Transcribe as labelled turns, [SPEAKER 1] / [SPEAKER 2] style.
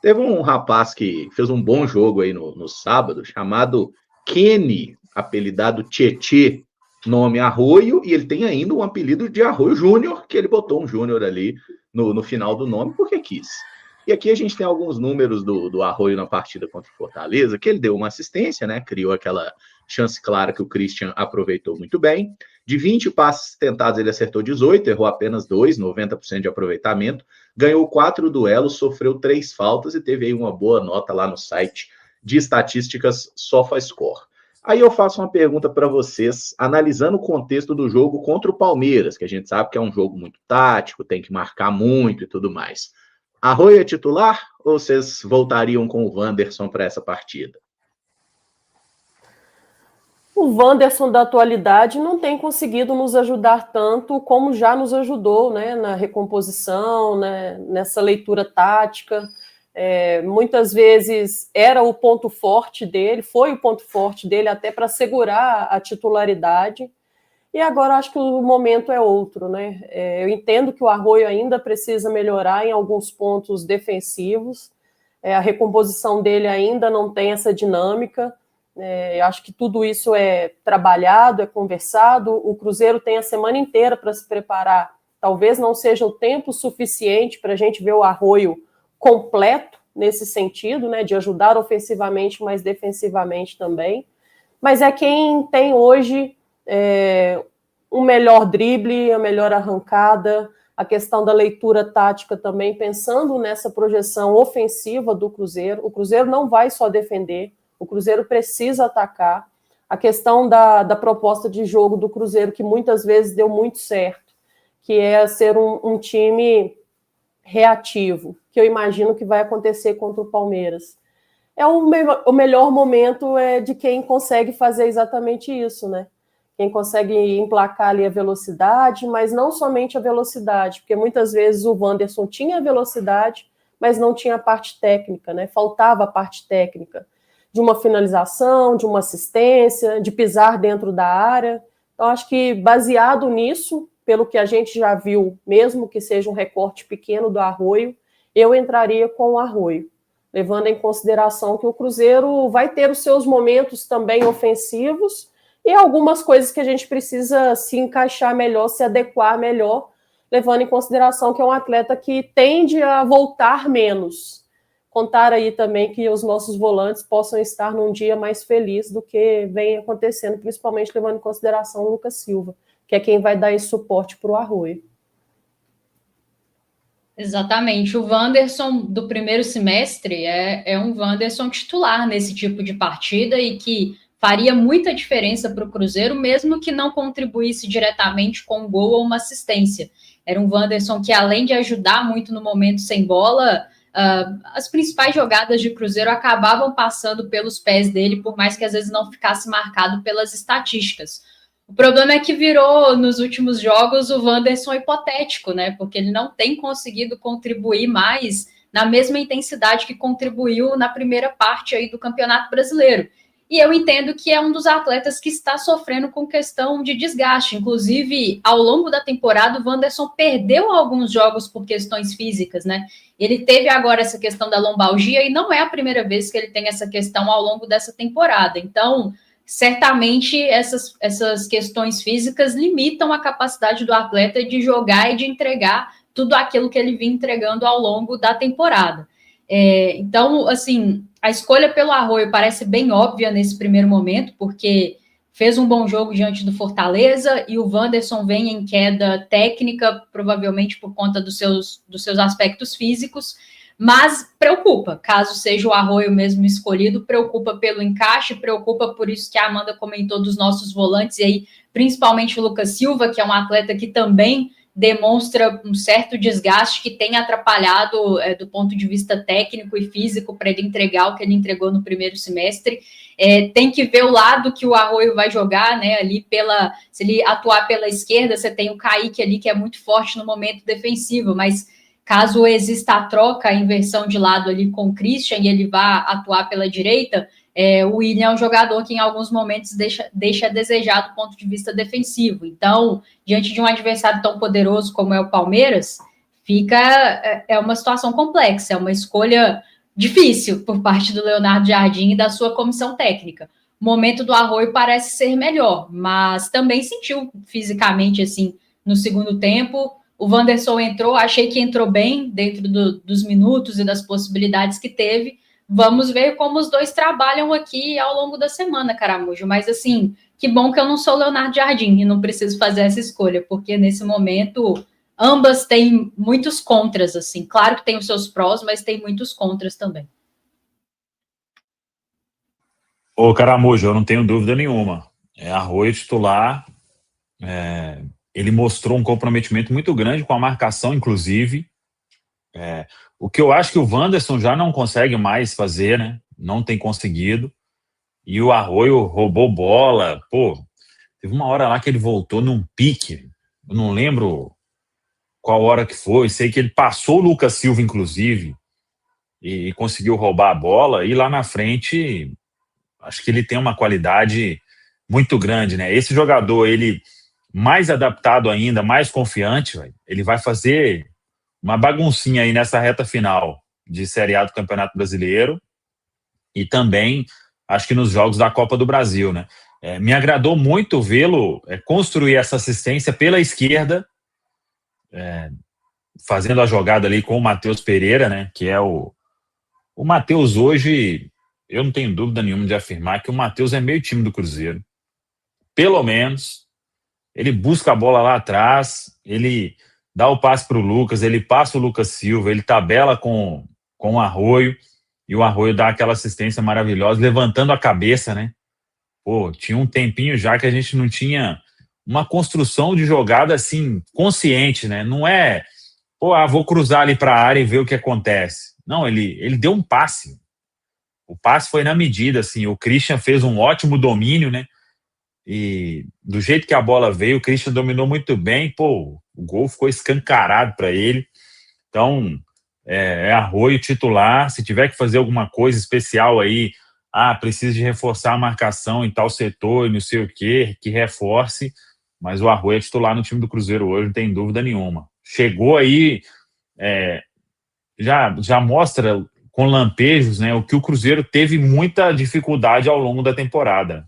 [SPEAKER 1] Teve um rapaz que fez um bom jogo aí no sábado, chamado Kenny, apelidado Tietê, nome Arroio, e ele tem ainda um apelido de Arroio Júnior, que ele botou um Júnior ali no final do nome, porque quis. E aqui a gente tem alguns números do Arroio na partida contra o Fortaleza, que ele deu uma assistência, né? Criou aquela chance clara que o Christian aproveitou muito bem. De 20 passes tentados, ele acertou 18, errou apenas 2, 90% de aproveitamento. Ganhou 4 duelos, sofreu 3 faltas e teve aí uma boa nota lá no site de estatísticas SofaScore. Aí eu faço uma pergunta para vocês, analisando o contexto do jogo contra o Palmeiras, que a gente sabe que é um jogo muito tático, tem que marcar muito e tudo mais. Arroio é titular ou vocês voltariam com o Wanderson para essa partida?
[SPEAKER 2] O Wanderson da atualidade não tem conseguido nos ajudar tanto como já nos ajudou, né, na recomposição, né, nessa leitura tática. Muitas vezes era o ponto forte dele, foi o ponto forte dele até para segurar a titularidade. E agora acho que o momento é outro, né? Eu entendo que o Arroio ainda precisa melhorar em alguns pontos defensivos. A recomposição dele ainda não tem essa dinâmica. Acho que tudo isso é trabalhado, é conversado. O Cruzeiro tem a semana inteira para se preparar. Talvez não seja o tempo suficiente para a gente ver o Arroio completo nesse sentido, né, de ajudar ofensivamente, mas defensivamente também. Mas é quem tem hoje um melhor drible, a melhor arrancada, a questão da leitura tática também, pensando nessa projeção ofensiva do Cruzeiro. O Cruzeiro não vai só defender, o Cruzeiro precisa atacar. A questão da proposta de jogo do Cruzeiro, que muitas vezes deu muito certo, que é ser um time reativo, que eu imagino que vai acontecer contra o Palmeiras. O melhor momento de quem consegue fazer exatamente isso, né? Quem consegue emplacar ali a velocidade, mas não somente a velocidade, porque muitas vezes o Wanderson tinha a velocidade, mas não tinha a parte técnica, né? Faltava a parte técnica de uma finalização, de uma assistência, de pisar dentro da área. Então, acho que baseado nisso, pelo que a gente já viu, mesmo que seja um recorte pequeno do Arroio, eu entraria com o Arroio, levando em consideração que o Cruzeiro vai ter os seus momentos também ofensivos e algumas coisas que a gente precisa se encaixar melhor, se adequar melhor, levando em consideração que é um atleta que tende a voltar menos. Contar aí também que os nossos volantes possam estar num dia mais feliz do que vem acontecendo, principalmente levando em consideração o Lucas Silva, que é quem vai dar esse suporte para o Arroio.
[SPEAKER 3] Exatamente. O Wanderson do primeiro semestre é um Wanderson titular nesse tipo de partida e que faria muita diferença para o Cruzeiro, mesmo que não contribuísse diretamente com um gol ou uma assistência. Era um Wanderson que, além de ajudar muito no momento sem bola, as principais jogadas de Cruzeiro acabavam passando pelos pés dele, por mais que às vezes não ficasse marcado pelas estatísticas. O problema é que virou, nos últimos jogos, o Wanderson hipotético, né? Porque ele não tem conseguido contribuir mais na mesma intensidade que contribuiu na primeira parte aí do Campeonato Brasileiro. E eu entendo que é um dos atletas que está sofrendo com questão de desgaste. Inclusive, ao longo da temporada, o Wanderson perdeu alguns jogos por questões físicas, né? Ele teve agora essa questão da lombalgia e não é a primeira vez que ele tem essa questão ao longo dessa temporada. Então, certamente essas questões físicas limitam a capacidade do atleta de jogar e de entregar tudo aquilo que ele vinha entregando ao longo da temporada. Então, assim, a escolha pelo Arroio parece bem óbvia nesse primeiro momento, porque fez um bom jogo diante do Fortaleza e o Wanderson vem em queda técnica, provavelmente por conta dos seus aspectos físicos, mas preocupa, caso seja o Arroio mesmo escolhido, preocupa pelo encaixe, preocupa por isso que a Amanda comentou dos nossos volantes, e aí principalmente o Lucas Silva, que é um atleta que também demonstra um certo desgaste que tem atrapalhado do ponto de vista técnico e físico para ele entregar o que ele entregou no primeiro semestre. Tem que ver o lado que o Arroio vai jogar, né? Ali se ele atuar pela esquerda, você tem o Kaique ali, que é muito forte no momento defensivo, mas caso exista a troca, a inversão de lado ali com o Christian e ele vá atuar pela direita, o William é um jogador que em alguns momentos deixa a desejar do ponto de vista defensivo. Então, diante de um adversário tão poderoso como é o Palmeiras, é uma situação complexa, é uma escolha difícil por parte do Leonardo Jardim e da sua comissão técnica. O momento do Arroio parece ser melhor, mas também sentiu fisicamente, assim, no segundo tempo. O Wanderson entrou, achei que entrou bem dentro dos minutos e das possibilidades que teve. Vamos ver como os dois trabalham aqui ao longo da semana, Caramujo. Mas, assim, que bom que eu não sou Leonardo Jardim e não preciso fazer essa escolha, porque nesse momento ambas têm muitos contras, assim. Claro que tem os seus prós, mas tem muitos contras também.
[SPEAKER 4] Ô, Caramujo, eu não tenho dúvida nenhuma. Arroio titular, ele mostrou um comprometimento muito grande com a marcação, inclusive. O que eu acho que o Wanderson já não consegue mais fazer, né? Não tem conseguido. E o Arroio roubou bola. Pô, teve uma hora lá que ele voltou num pique. Eu não lembro qual hora que foi. Sei que ele passou o Lucas Silva, inclusive, e conseguiu roubar a bola. E lá na frente, acho que ele tem uma qualidade muito grande, né? Esse jogador, ele mais adaptado ainda, mais confiante, ele vai fazer uma baguncinha aí nessa reta final de Série A do Campeonato Brasileiro e também, acho que nos jogos da Copa do Brasil, né? Me agradou muito vê-lo construir essa assistência pela esquerda, fazendo a jogada ali com o Matheus Pereira, né? Que é o Matheus hoje, eu não tenho dúvida nenhuma de afirmar que o Matheus é meio time do Cruzeiro. Pelo menos, ele busca a bola lá atrás, ele dá o passe para o Lucas, ele passa o Lucas Silva, ele tabela com o Arroio, e o Arroio dá aquela assistência maravilhosa, levantando a cabeça, né? Pô, tinha um tempinho já que a gente não tinha uma construção de jogada assim, consciente, né? Não é, vou cruzar ali para a área e ver o que acontece. Não, ele deu um passe. O passe foi na medida, assim, o Christian fez um ótimo domínio, né? E do jeito que a bola veio, o Christian dominou muito bem, pô, o gol ficou escancarado para ele. Então, Arroio titular. Se tiver que fazer alguma coisa especial aí, precisa de reforçar a marcação em tal setor, não sei o quê, que reforce, mas o Arroio é titular no time do Cruzeiro hoje, não tem dúvida nenhuma. Chegou aí, já mostra com lampejos, né, o que o Cruzeiro teve muita dificuldade ao longo da temporada.